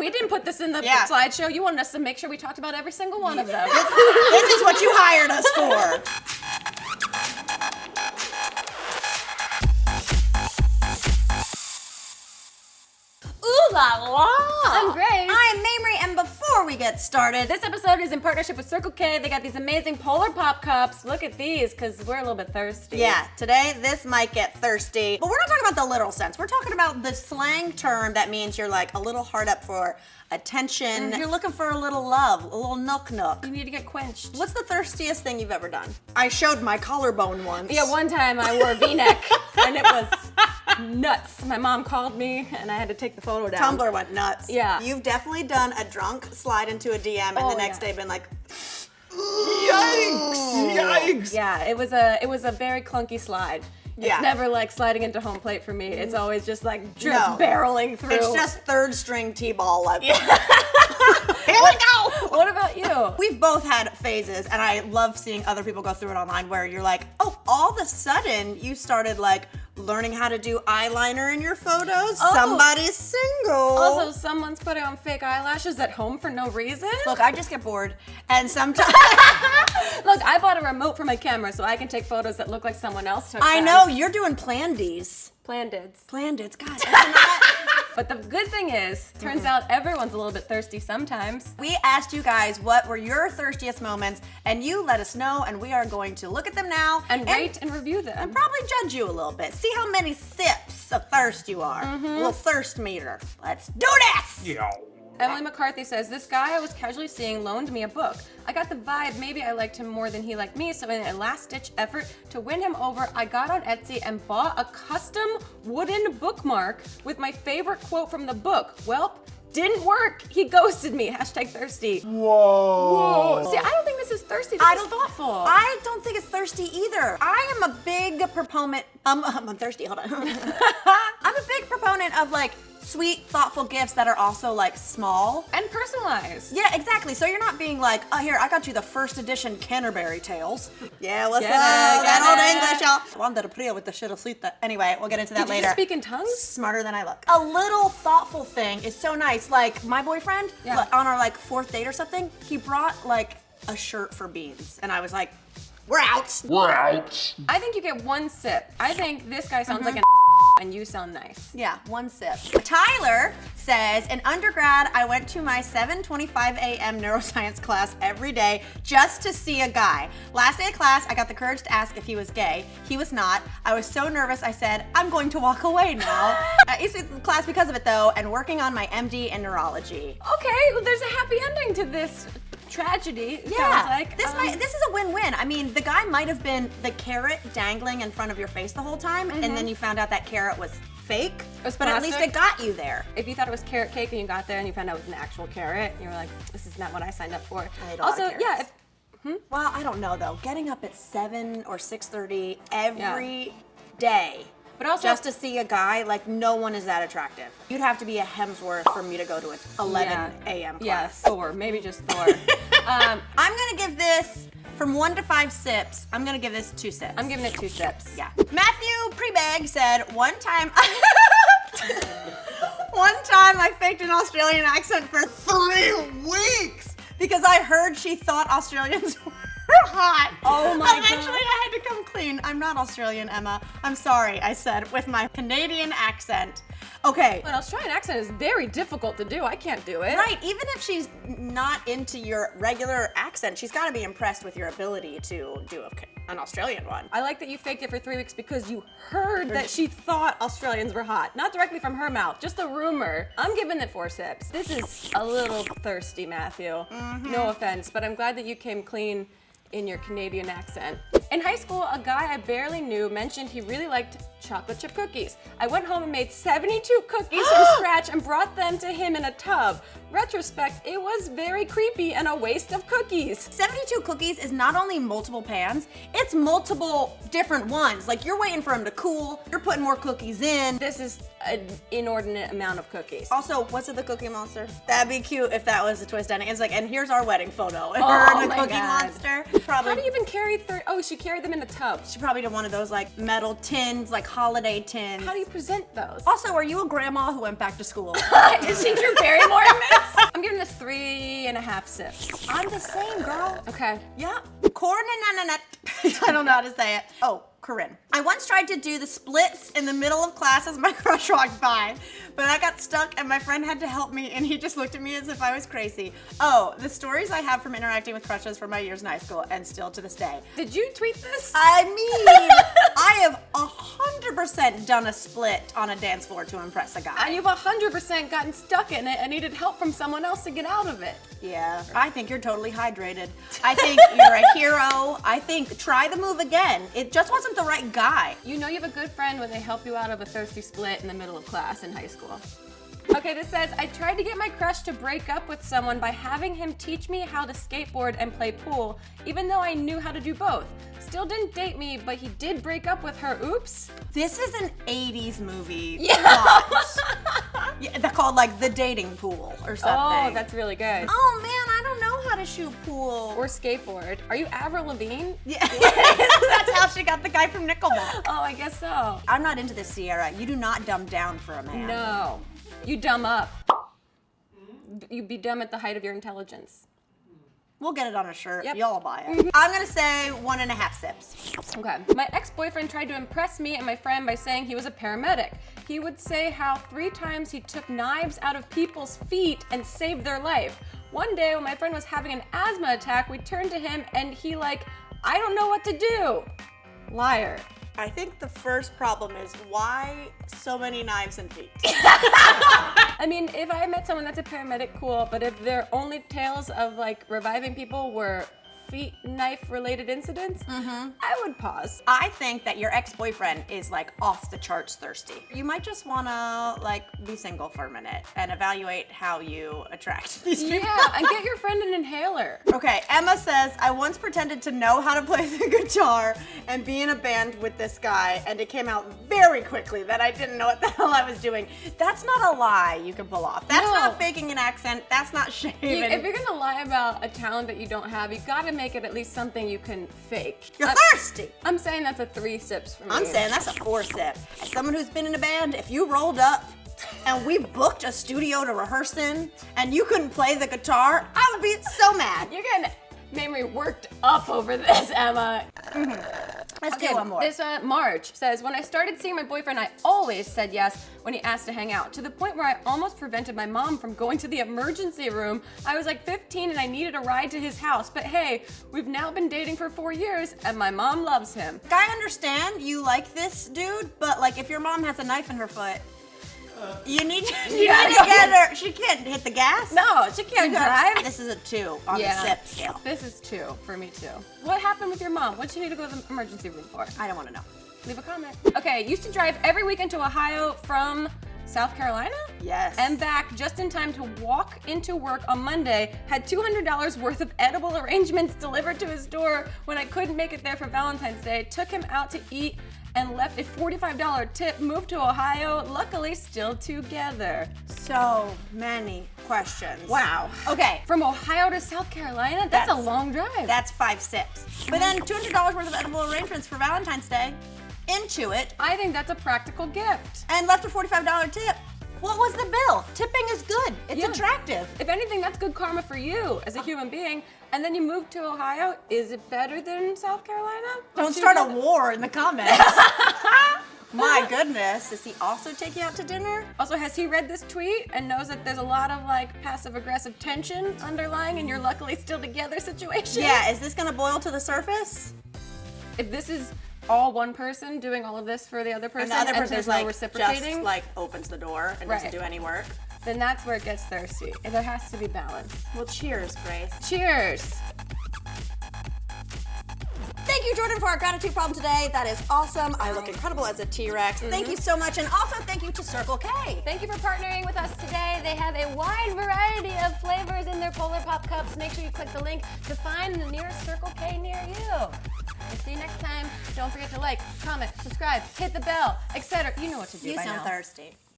you didn't put this in the slideshow. You wanted us to make sure we talked about every single one of them. This is what you hired us for. Ooh la la! I'm Grace. I'm Mamrie, and before we get started, This episode is in partnership with Circle K. They got these amazing Polar Pop cups. Look at these, because we're a little bit thirsty. yeah, today this might get thirsty, but we're not talking about the literal sense. We're talking about the slang term that means you're like a little hard up for attention. You're looking for a little love, a little nook. You need to get quenched. What's the thirstiest thing you've ever done? I showed my collarbone once. Yeah, one time I wore a V-neck, and it was nuts. My mom called me, and I had to take the photo down. Tumblr went nuts. Yeah. You've definitely done a drunk slide into a DM and the next day been like, Yikes! Yeah, it was a very clunky slide. It's never like sliding into home plate for me. It's always just like barreling through. It's just third string T-ball like. Here we go! What about you? We've both had phases, and I love seeing other people go through it online where you're like, oh, all of a sudden you started like learning how to do eyeliner in your photos. Oh. Somebody's single. Also, someone's putting on fake eyelashes at home for no reason. Look, I just get bored, and sometimes Look, I bought a remote for my camera so I can take photos that look like someone else took I them. know you're doing Plandies. Plandids. Plandids, God. Isn't that- But the good thing is, turns out everyone's a little bit thirsty sometimes. We asked you guys what were your thirstiest moments, and you let us know, and we are going to look at them now And rate and review them. and probably judge you a little bit. See how many sips of thirst you are. A little thirst meter. Let's do this! Yo. Emily McCarthy says, this guy I was casually seeing loaned me a book. I got the vibe maybe I liked him more than he liked me, so in a last-ditch effort to win him over, I got on Etsy and bought a custom wooden bookmark with my favorite quote from the book. Welp, didn't work. He ghosted me. #thirsty. Whoa. See, I don't think this is thirsty. This is thoughtful. I don't think it's thirsty either. I am a big proponent. I'm thirsty. Hold on. I'm a big proponent of like sweet, thoughtful gifts that are also like small. And personalized. Yeah, exactly. So you're not being like, oh, here, I got you the first edition Canterbury Tales. Yeah, what's Get up? it, get That old it. English, y'all. Wanda Priya with the shit of sleep. Anyway, we'll get into that Did you later. just speak in tongues? Smarter than I look. A little thoughtful thing is so nice. Like my boyfriend, on our like 4th date or something, he brought like a shirt for Beans, and I was like, we're out. We're out. I think you get one sip. I think this guy sounds like an and you sound nice. Yeah, one sip. Tyler says, in undergrad, I went to my 7:25 a.m. neuroscience class every day just to see a guy. Last day of class, I got the courage to ask if he was gay. He was not. I was so nervous, I said, I'm going to walk away now. I used to the class because of it though, and working on my MD in neurology. Okay, well, there's a happy ending to this tragedy. It Yeah, sounds like. this is a win-win. I mean, the guy might have been the carrot dangling in front of your face the whole time, and then you found out that carrot was fake, was but at least plastic. it got you there. If you thought it was carrot cake and you got there and you found out it was an actual carrot, you were like, this is not what I signed up for. I ate a lot of Also, yeah, carrots. Well, I don't know though. Getting up at 7 or 6:30 every day, but also just to see a guy, like no one is that attractive. You'd have to be a Hemsworth for me to go to an 11 a.m. Yeah, class. Thor, maybe just Thor. I'm gonna give this, from 1 to 5 sips, I'm gonna give this 2 sips. I'm giving it 2 sips. Yeah. Matthew Prebeg said, one time I faked an Australian accent for 3 weeks because I heard she thought Australians were hot. Oh my Eventually God. I had to come clean. I'm not Australian, Emma. I'm sorry, I said with my Canadian accent. Okay. An Australian accent is very difficult to do. I can't do it. Right, even if she's not into your regular accent, she's gotta be impressed with your ability to do an Australian one. I like that you faked it for 3 weeks because you heard that she thought Australians were hot. Not directly from her mouth, just a rumor. I'm giving it 4 sips. This is a little thirsty, Matthew. No offense, but I'm glad that you came clean in your Canadian accent. In high school, a guy I barely knew mentioned he really liked chocolate chip cookies. I went home and made 72 cookies from scratch and brought them to him in a tub. Retrospect, it was very creepy and a waste of cookies. 72 cookies is not only multiple pans, it's multiple different ones. Like you're waiting for them to cool, you're putting more cookies in. This is an inordinate amount of cookies. Also, what's it, the Cookie Monster? That'd be cute if that was a twist ending. It's like, and here's our wedding photo. Oh Her and the my Cookie God. Monster. How do you even carry oh, she carried them in a tub. She probably did one of those like metal tins, like holiday tins. How do you present those? Also, are you a grandma who went back to school? Is she Drew Barrymore in this? 1.5 sips. I'm the same, girl. Okay. Yeah. I don't know how to say it. Oh, Corinne. I once tried to do the splits in the middle of class as my crush walked by, but I got stuck and my friend had to help me and he just looked at me as if I was crazy. Oh, the stories I have from interacting with crushes from my years in high school and still to this day. Did you tweet this? I mean, I have 100% done a split on a dance floor to impress a guy. And you've 100% gotten stuck in it and needed help from someone else to get out of it. Yeah, I think you're totally hydrated. I think you're a hero. I think try the move again. It just wasn't the right guy. You know you have a good friend when they help you out of a thirsty split in the middle of class in high school. Okay, this says, I tried to get my crush to break up with someone by having him teach me how to skateboard and play pool, even though I knew how to do both. Still didn't date me, but he did break up with her. Oops. This is an 80s movie. Yeah. Plot. Yeah, they're called like The Dating Pool or something. Oh, that's really good. Oh man, I don't know how to shoot pool. Or skateboard. Are you Avril Lavigne? Yeah. That's how she got the guy from Nickelback. Oh, I guess so. I'm not into this, Sierra. You do not dumb down for a man. No. You dumb up. You'd be dumb at the height of your intelligence. We'll get it on a shirt. Yep. Y'all buy it. I'm gonna say 1.5 sips. Okay. My ex-boyfriend tried to impress me and my friend by saying he was a paramedic. He would say how 3 times he took knives out of people's feet and saved their life. One day when my friend was having an asthma attack, we turned to him and he like, I don't know what to do. Liar. I think the first problem is why so many knives and feet? I mean, if I met someone that's a paramedic, cool, but if their only tales of like reviving people were feet knife related incidents, I would pause. I think that your ex-boyfriend is like off the charts thirsty. You might just wanna like be single for a minute and evaluate how you attract these people. Yeah, and get your friend an inhaler. Okay, Emma says, I once pretended to know how to play the guitar and be in a band with this guy, and it came out very quickly that I didn't know what the hell I was doing. That's not a lie you can pull off. That's No. not faking an accent. That's not shaving. If you're gonna lie about a talent that you don't have, you gotta make it at least something you can fake. You're thirsty. I'm saying that's a 3 sips for me. I'm saying that's a 4 sip. As someone who's been in a band, if you rolled up and we booked a studio to rehearse in and you couldn't play the guitar, I would be so mad. You're getting Mamrie worked up over this, Emma. Let's do one more. This Marge says, when I started seeing my boyfriend, I always said yes when he asked to hang out, to the point where I almost prevented my mom from going to the emergency room. I was like 15 and I needed a ride to his house, but hey, we've now been dating for 4 years and my mom loves him. I understand you like this dude, but like if your mom has a knife in her foot, you need to get her. She can't hit the gas. No, she can't drive. This is a 2 on the sip scale. This is 2 for me too. What happened with your mom? What'd she need to go to the emergency room for? I don't want to know. Leave a comment. Okay, used to drive every weekend to Ohio from South Carolina? Yes. And back just in time to walk into work on Monday. Had $200 worth of edible arrangements delivered to his door when I couldn't make it there for Valentine's Day. Took him out to eat and left a $45 tip, moved to Ohio, luckily still together. So many questions. Wow. Okay. From Ohio to South Carolina? That's a long drive. That's 5 sips. But then $200 worth of edible arrangements for Valentine's Day. Into it. I think that's a practical gift. And left a $45 tip. What was the bill? Tipping is good. It's attractive. If anything, that's good karma for you as a human being. And then you moved to Ohio. Is it better than South Carolina? Don't start a war in the comments. My goodness. Does he also take you out to dinner? Also, has he read this tweet and knows that there's a lot of like passive-aggressive tension underlying in your luckily still together situation? Yeah, is this gonna boil to the surface? If this is all one person doing all of this for the other person And the other person there's is no like reciprocating, just like opens the door and doesn't Right. do any work. then that's where it gets thirsty. And there has to be balance. Well, cheers, Grace. Cheers. Thank you, Jordan, for our gratitude problem today. That is awesome. I look incredible as a T-Rex. Thank you so much. And also thank you to Circle K. Thank you for partnering with us today. They have a wide variety of flavors in their Polar Pop cups. Make sure you click the link to find the nearest Circle K near you. And see you next time. Don't forget to like, comment, subscribe, hit the bell, etc. You know what to do You by sound now. thirsty.